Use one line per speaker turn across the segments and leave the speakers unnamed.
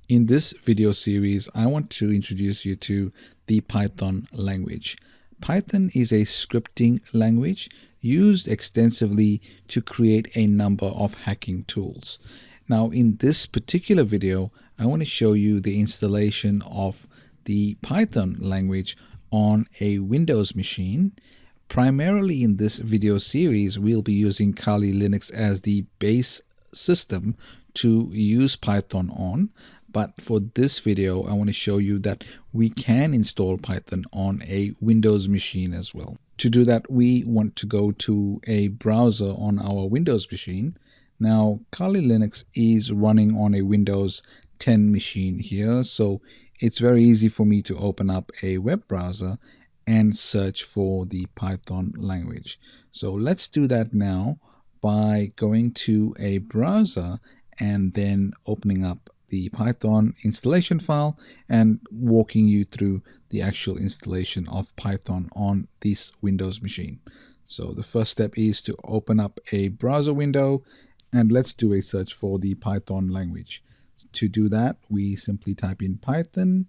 In this video series, I want to introduce you to the Python language. Python is a scripting language used extensively to create a number of hacking tools. Now, in this particular video, I want to show you the installation of the Python language on a Windows machine. Primarily in this video series, we'll be using Kali Linux as the base system to use Python on. But for this video, I want to show you that we can install Python on a Windows machine as well. To do that, we want to go to a browser on our Windows machine. Now, Kali Linux is running on a Windows 10 machine here, so it's very easy for me to open up a web browser and search for the Python language. So let's do that now by going to a browser and then opening up the Python installation file and walking you through the actual installation of Python on this Windows machine. So the first step is to open up a browser window and let's do a search for the Python language. To do that, we simply type in Python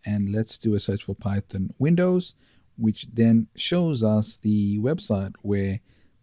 and let's do a search for Python Windows, which then shows us the website where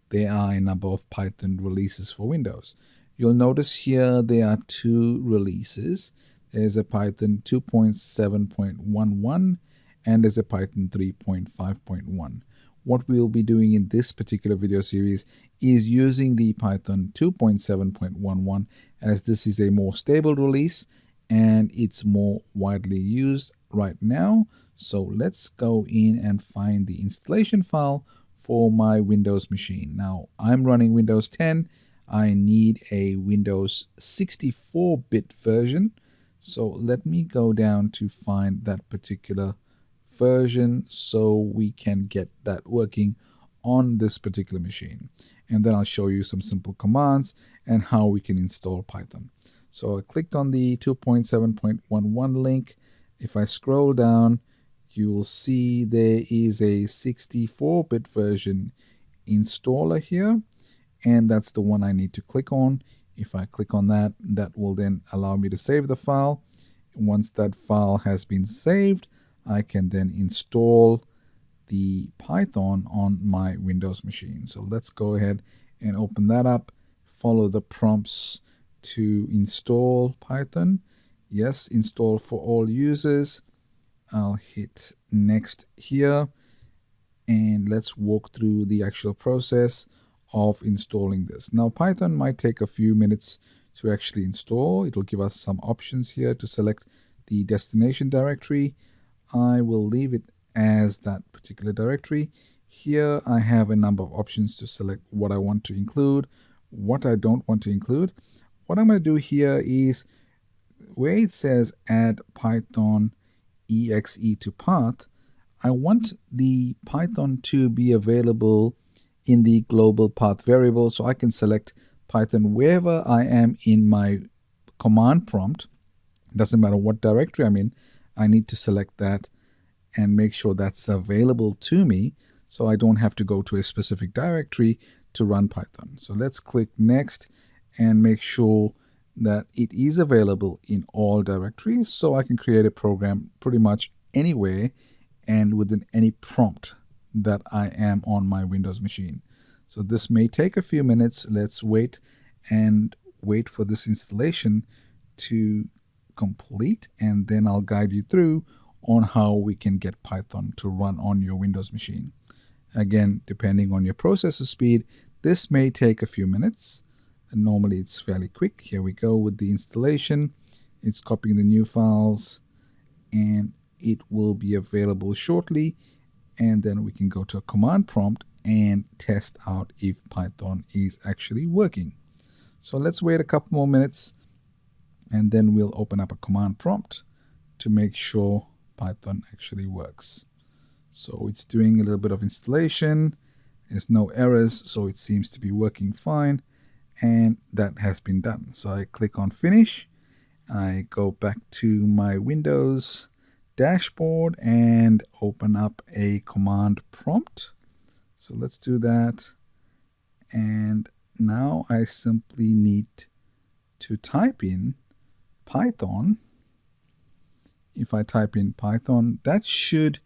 there are a number of Python releases for Windows. You'll notice here there are two releases. There's a Python 2.7.11 and there's a Python 3.5.1. What we'll be doing in this particular video series is using the Python 2.7.11 as this is a more stable release and it's more widely used right now. So let's go in and find the installation file for my Windows machine. Now I'm running Windows 10. I need a Windows 64-bit version. So let me go down to find that particular version so we can get that working on this particular machine. And then I'll show you some simple commands and how we can install Python. So I clicked on the 2.7.11 link. If I scroll down, you will see there is a 64-bit version installer here. And that's the one I need to click on. If I click on that, that will then allow me to save the file. Once that file has been saved, I can then install the Python on my Windows machine. So let's go ahead and open that up. Follow the prompts to install Python. Yes, install for all users. I'll hit next here. And let's walk through the actual process of installing this. Now Python might take a few minutes to actually install. It'll give us some options here to select the destination directory. I will leave it as that particular directory. Here I have a number of options to select what I want to include, what I don't want to include. What I'm going to do here is where it says add Python exe to path, I want the Python to be available in the global path variable, so I can select Python wherever I am in my command prompt. Doesn't matter what directory I'm in, I need to select that and make sure that's available to me so I don't have to go to a specific directory to run Python. So let's click next and make sure that it is available in all directories so I can create a program pretty much anywhere and within any prompt that I am on my Windows machine. So this may take a few minutes. Let's wait and wait for this installation to complete, and then I'll guide you through on how we can get Python to run on your Windows machine. Again, depending on your processor speed, this may take a few minutes. And normally it's fairly quick. Here we go with the installation. It's copying the new files and it will be available shortly. And then we can go to a command prompt and test out if Python is actually working. So let's wait a couple more minutes and then we'll open up a command prompt to make sure Python actually works. So it's doing a little bit of installation. There's no errors, so it seems to be working fine. And that has been done. So I click on finish. I go back to my Windows dashboard and open up a command prompt. So let's do that. And now I simply need to type in Python if I type in Python, that should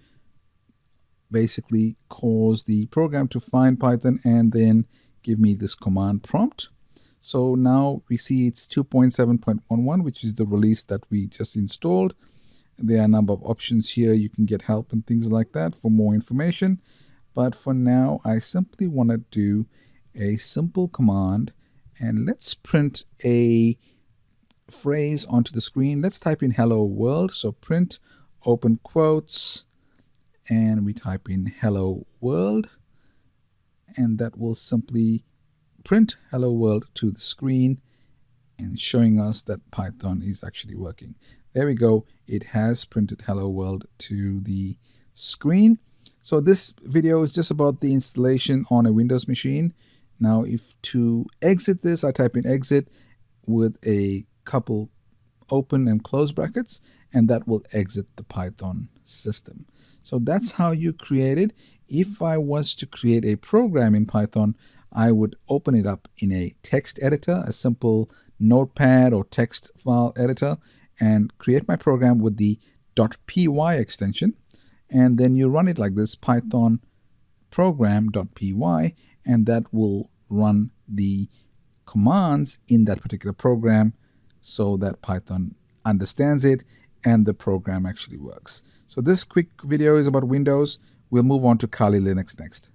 basically cause the program to find Python and then give me this command prompt. So now we see it's 2.7.11, which is the release that we just installed. There are a number of options here. You can get help and things like that for more information. But for now, I simply want to do a simple command, and let's print a phrase onto the screen. Let's type in hello world. So print open quotes, and we type in hello world, and that will simply print hello world to the screen and showing us that Python is actually working. There we go. It has printed hello world to the screen. So this video is just about the installation on a Windows machine. Now, if to exit this, I type in exit with a couple open and close brackets, and that will exit the Python system. So that's how you create it. If I was to create a program in Python, I would open it up in a text editor, a simple notepad or text file editor, and create my program with the .py extension. And then you run it like this, Python program.py, and that will run the commands in that particular program so that Python understands it and the program actually works. So this quick video is about Windows. We'll move on to Kali Linux next.